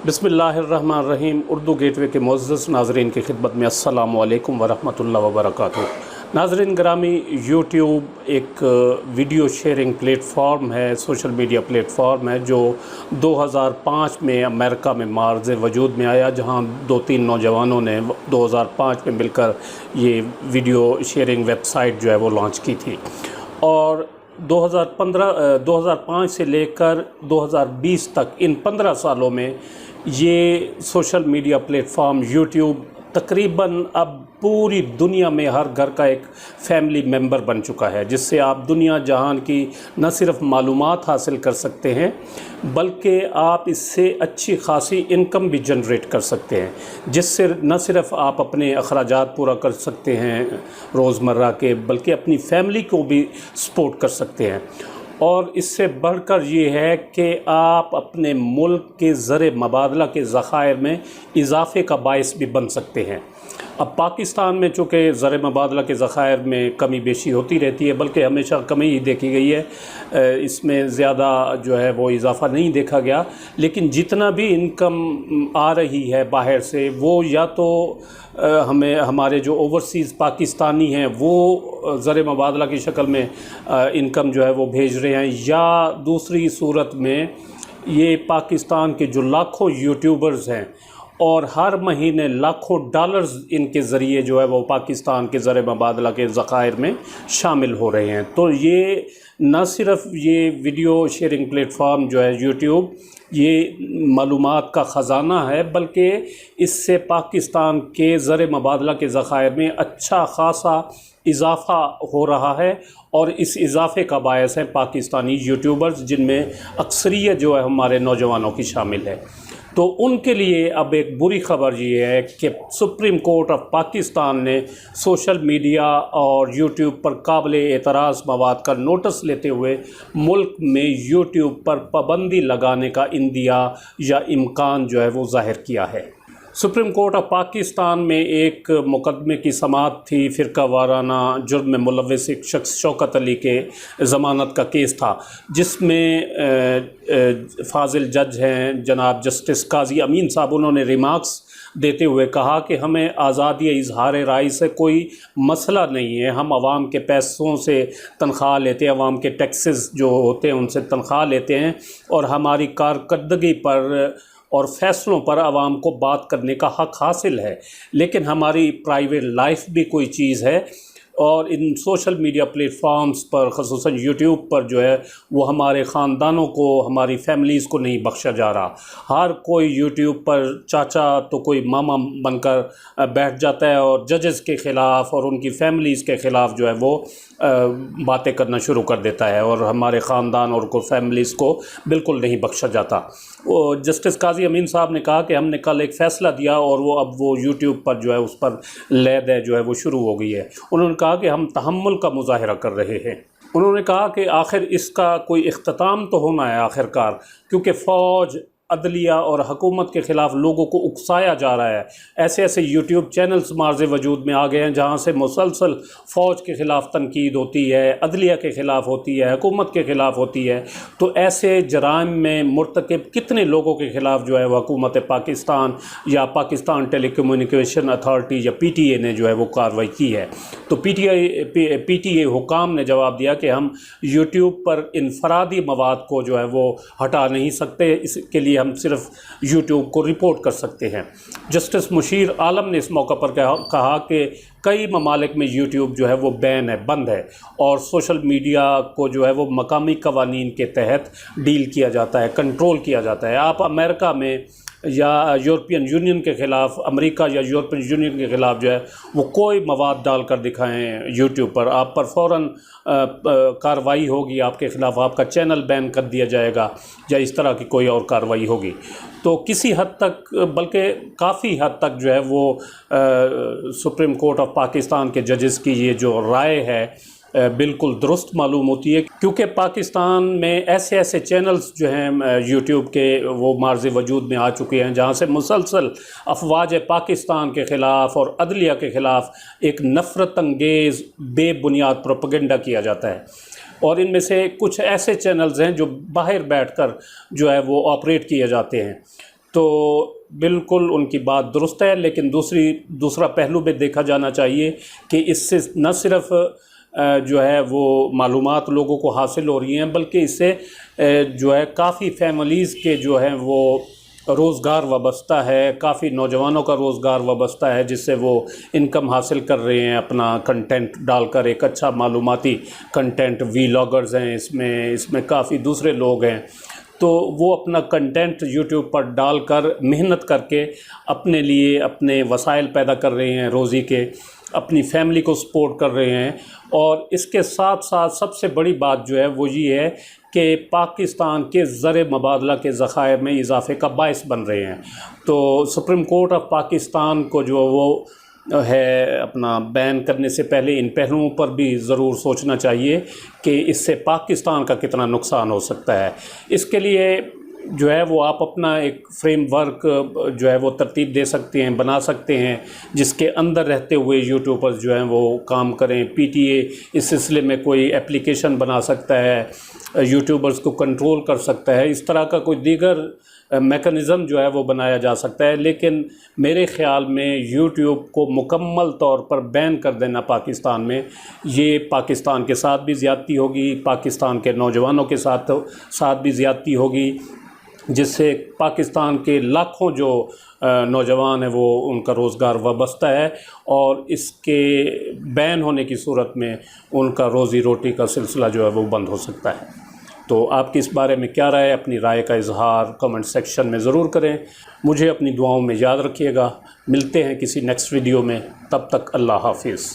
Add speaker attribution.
Speaker 1: बिस्मिल्लाहिर्रहमानिर्रहीम। उर्दू गेटवे के मुअज़्ज़ज़ नाज़रीन की खिदमत में अस्सलामु अलैकुम वरहमतुल्लाहि वबरकातुहू। नाज़रीन ग्रामी, यूट्यूब एक वीडियो शेयरिंग प्लेटफॉर्म है, सोशल मीडिया प्लेटफॉर्म है जो 2005 में अमेरिका में मार्ज़ वजूद में आया, जहां दो तीन नौजवानों ने 2005 में मिलकर ये वीडियो शेयरिंग वेबसाइट जो है वो लॉन्च की थी। और 2005 से लेकर 2020 तक इन 15 सालों में ये सोशल मीडिया प्लेटफॉर्म यूट्यूब तकरीबन अब पूरी दुनिया में हर घर का एक फैमिली मेंबर बन चुका है, जिससे आप दुनिया जहान की न सिर्फ मालूमात हासिल कर सकते हैं बल्कि आप इससे अच्छी खासी इनकम भी जनरेट कर सकते हैं, जिससे न सिर्फ आप अपने अखराजात पूरा कर सकते हैं रोज़मर्रा के, बल्कि अपनी फैमिली को भी सपोर्ट कर सकते हैं। और इससे बढ़कर ये है कि आप अपने मुल्क के ज़र मबादला के ज़खायर में इजाफ़े का बायस भी बन सकते हैं। अब पाकिस्तान में चूँकि ज़र मबादला के ज़खायर में कमी बेशी होती रहती है, बल्कि हमेशा कमी ही देखी गई है, इसमें ज़्यादा जो है वो इजाफ़ा नहीं देखा गया। लेकिन जितना भी इनकम आ रही है बाहर से, वो या तो हमें हमारे जो ओवरसीज़ पाकिस्तानी हैं वो ज़र मबादला की शक्ल में इनकम जो है वो भेज रहे हैं, या दूसरी सूरत में ये पाकिस्तान के जो लाखों यूट्यूबर्स हैं और हर महीने लाखों डॉलर्स इनके ज़रिए जो है वो पाकिस्तान के ज़र मबादला के ज़खायर में शामिल हो रहे हैं। तो ये न सिर्फ ये वीडियो शेयरिंग प्लेटफॉर्म जो है यूट्यूब, ये मालूमात का ख़जाना है, बल्कि इससे पाकिस्तान के ज़र मबादला के ज़खायर में अच्छा खासा इजाफ़ा हो रहा है। और इस इजाफ़े का बायस है पाकिस्तानी यूट्यूबर्स, जिनमें अक्सरियत जो है हमारे नौजवानों की शामिल है। तो उनके लिए अब एक बुरी ख़बर ये है कि सुप्रीम कोर्ट ऑफ पाकिस्तान ने सोशल मीडिया और यूट्यूब पर काबिल एतराज़ मवाद का नोटिस लेते हुए मुल्क में यूट्यूब पर पाबंदी लगाने का इंदिया या इम्कान जो है वो ज़ाहिर किया है। सुप्रीम कोर्ट ऑफ पाकिस्तान में एक मुकदमे की समाअत थी, फ़िरका वाराना जुर्म में मुलव्वस एक शख्स शौकत अली के ज़मानत का केस था, जिसमें फाजिल जज हैं जनाब जस्टिस काजी अमीन साहब, उन्होंने रिमार्क्स देते हुए कहा कि हमें आज़ादी इजहार राय से कोई मसला नहीं है, हम आवाम के पैसों से तनख्वाह लेते हैं, आवाम के टैक्सेस जो होते हैं उनसे तनख्वाह लेते हैं, और हमारी कारकर्दगी पर और फ़ैसलों पर आवाम को बात करने का हक़ हासिल है। लेकिन हमारी प्राइवेट लाइफ भी कोई चीज़ है, और इन सोशल मीडिया प्लेटफॉर्म्स पर ख़ुसूसन यूट्यूब पर जो है वो हमारे ख़ानदानों को, हमारी फैमिलीज़ को नहीं बख्शा जा रहा। हर कोई यूट्यूब पर चाचा तो कोई मामा बनकर बैठ जाता है और जजेस के ख़िलाफ़ और उनकी फैमिलीज़ के ख़िलाफ़ जो है वो बातें करना शुरू कर देता है, और हमारे ख़ानदान और को फैमिलीज़ को बिल्कुल नहीं बख्शा जाता। वो जस्टिस काजी अमीन साहब ने कहा कि हमने कल एक फ़ैसला दिया और वो अब वो यूट्यूब पर जो है उस पर लैद जो है वो शुरू हो गई है। उन्होंने कहा कि हम तहम्मुल का मुज़ाहिरा कर रहे हैं। उन्होंने कहा कि आखिर इसका कोई इख्तिताम तो होना है आखिरकार, क्योंकि फ़ौज, अदलिया और हुकूमत के ख़िलाफ़ लोगों को उकसाया जा रहा है। ऐसे ऐसे यूट्यूब चैनल्स मार्ज़ वजूद में आ गए हैं जहाँ से मुसलसल फ़ौज के ख़िलाफ़ तनकीद होती है, अदलिया के ख़िलाफ़ होती है, हुकूमत के ख़िलाफ़ होती है। तो ऐसे जराइम में मुर्तकिब कितने लोगों के ख़िलाफ़ जो है वह हुकूमत पाकिस्तान या पाकिस्तान टेलीकम्युनिकेशन अथॉरिटी या PTA ने जो है वो कार्रवाई की है। तो PTA हुकाम ने जवाब दिया कि हम यूट्यूब पर इनफरादी मवाद को जो है वो हटा नहीं सकते, इसके लिए हम सिर्फ यूट्यूब को रिपोर्ट कर सकते हैं। जस्टिस मुशीर आलम ने इस मौका पर कहा कि कई ममालिक में यूट्यूब जो है वो बैन है, बंद है, और सोशल मीडिया को जो है वो मकामी कवानीन के तहत डील किया जाता है, कंट्रोल किया जाता है। आप अमेरिका में या यूरोपियन यूनियन के ख़िलाफ़, अमेरिका या यूरोपियन यूनियन के ख़िलाफ़ जो है वो कोई मवाद डाल कर दिखाएँ यूट्यूब पर, आप पर फ़ौरन कार्रवाई होगी आपके ख़िलाफ़, आपका चैनल बैन कर दिया जाएगा या इस तरह की कोई और कार्रवाई होगी। तो किसी हद तक, बल्कि काफ़ी हद तक जो है वो सुप्रीम कोर्ट ऑफ पाकिस्तान के जजेस की ये जो राय है बिल्कुल दुरुस्त मालूम होती है, क्योंकि पाकिस्तान में ऐसे ऐसे चैनल्स जो हैं यूट्यूब के वो मार्ज़ वजूद में आ चुके हैं जहाँ से मुसलसल अफवाज पाकिस्तान के ख़िलाफ़ और अदलिया के ख़िलाफ़ एक नफ़रत अंगेज़ बेबुनियाद प्रोपेगेंडा किया जाता है। और इनमें से कुछ ऐसे चैनल्स हैं जो बाहर बैठकर जो है वो ऑपरेट किए जाते हैं। تو بالکل ان کی بات درست ہے، لیکن دوسرا پہلو بھی دیکھا جانا چاہیے کہ اس سے نہ صرف جو ہے وہ معلومات لوگوں کو حاصل ہو رہی ہیں، بلکہ اس سے جو ہے کافی فیملیز کے جو ہیں وہ روزگار وابستہ ہے، کافی نوجوانوں کا روزگار وابستہ ہے، جس سے وہ انکم حاصل کر رہے ہیں اپنا کنٹینٹ ڈال کر، ایک اچھا معلوماتی کنٹینٹ، ویلاگرز ہیں اس میں کافی دوسرے لوگ ہیں، تو وہ اپنا کنٹینٹ یوٹیوب پر ڈال کر محنت کر کے اپنے لیے اپنے وسائل پیدا کر رہے ہیں روزی کے، اپنی فیملی کو سپورٹ کر رہے ہیں، اور اس کے ساتھ ساتھ سب سے بڑی بات جو ہے وہ یہ ہے کہ پاکستان کے زر مبادلہ کے ذخائر میں اضافے کا باعث بن رہے ہیں۔ تو سپریم کورٹ آف پاکستان کو جو وہ ہے اپنا بین کرنے سے پہلے ان پہلوؤں پر بھی ضرور سوچنا چاہیے کہ اس سے پاکستان کا کتنا نقصان ہو سکتا ہے۔ اس کے لیے جو ہے وہ آپ اپنا ایک فریم ورک جو ہے وہ ترتیب دے سکتے ہیں، بنا سکتے ہیں، جس کے اندر رہتے ہوئے یوٹیوبرز جو ہیں وہ کام کریں۔ پی ٹی اے اس سلسلے میں کوئی اپلیکیشن بنا سکتا ہے، یوٹیوبرز کو کنٹرول کر سکتا ہے، اس طرح کا کوئی دیگر میکنزم جو ہے وہ بنایا جا سکتا ہے، لیکن میرے خیال میں یوٹیوب کو مکمل طور پر بین کر دینا پاکستان میں، یہ پاکستان کے ساتھ بھی زیادتی ہوگی، پاکستان کے نوجوانوں کے ساتھ بھی زیادتی ہوگی، جس سے پاکستان کے لاکھوں جو نوجوان ہیں وہ ان کا روزگار وابستہ ہے، اور اس کے بین ہونے کی صورت میں ان کا روزی روٹی کا سلسلہ جو ہے وہ بند ہو سکتا ہے۔ تو آپ کی اس بارے میں کیا رائے؟ اپنی رائے کا اظہار کمنٹ سیکشن میں ضرور کریں۔ مجھے اپنی دعاؤں میں یاد رکھیے گا۔ ملتے ہیں کسی نیکسٹ ویڈیو میں، تب تک اللہ حافظ۔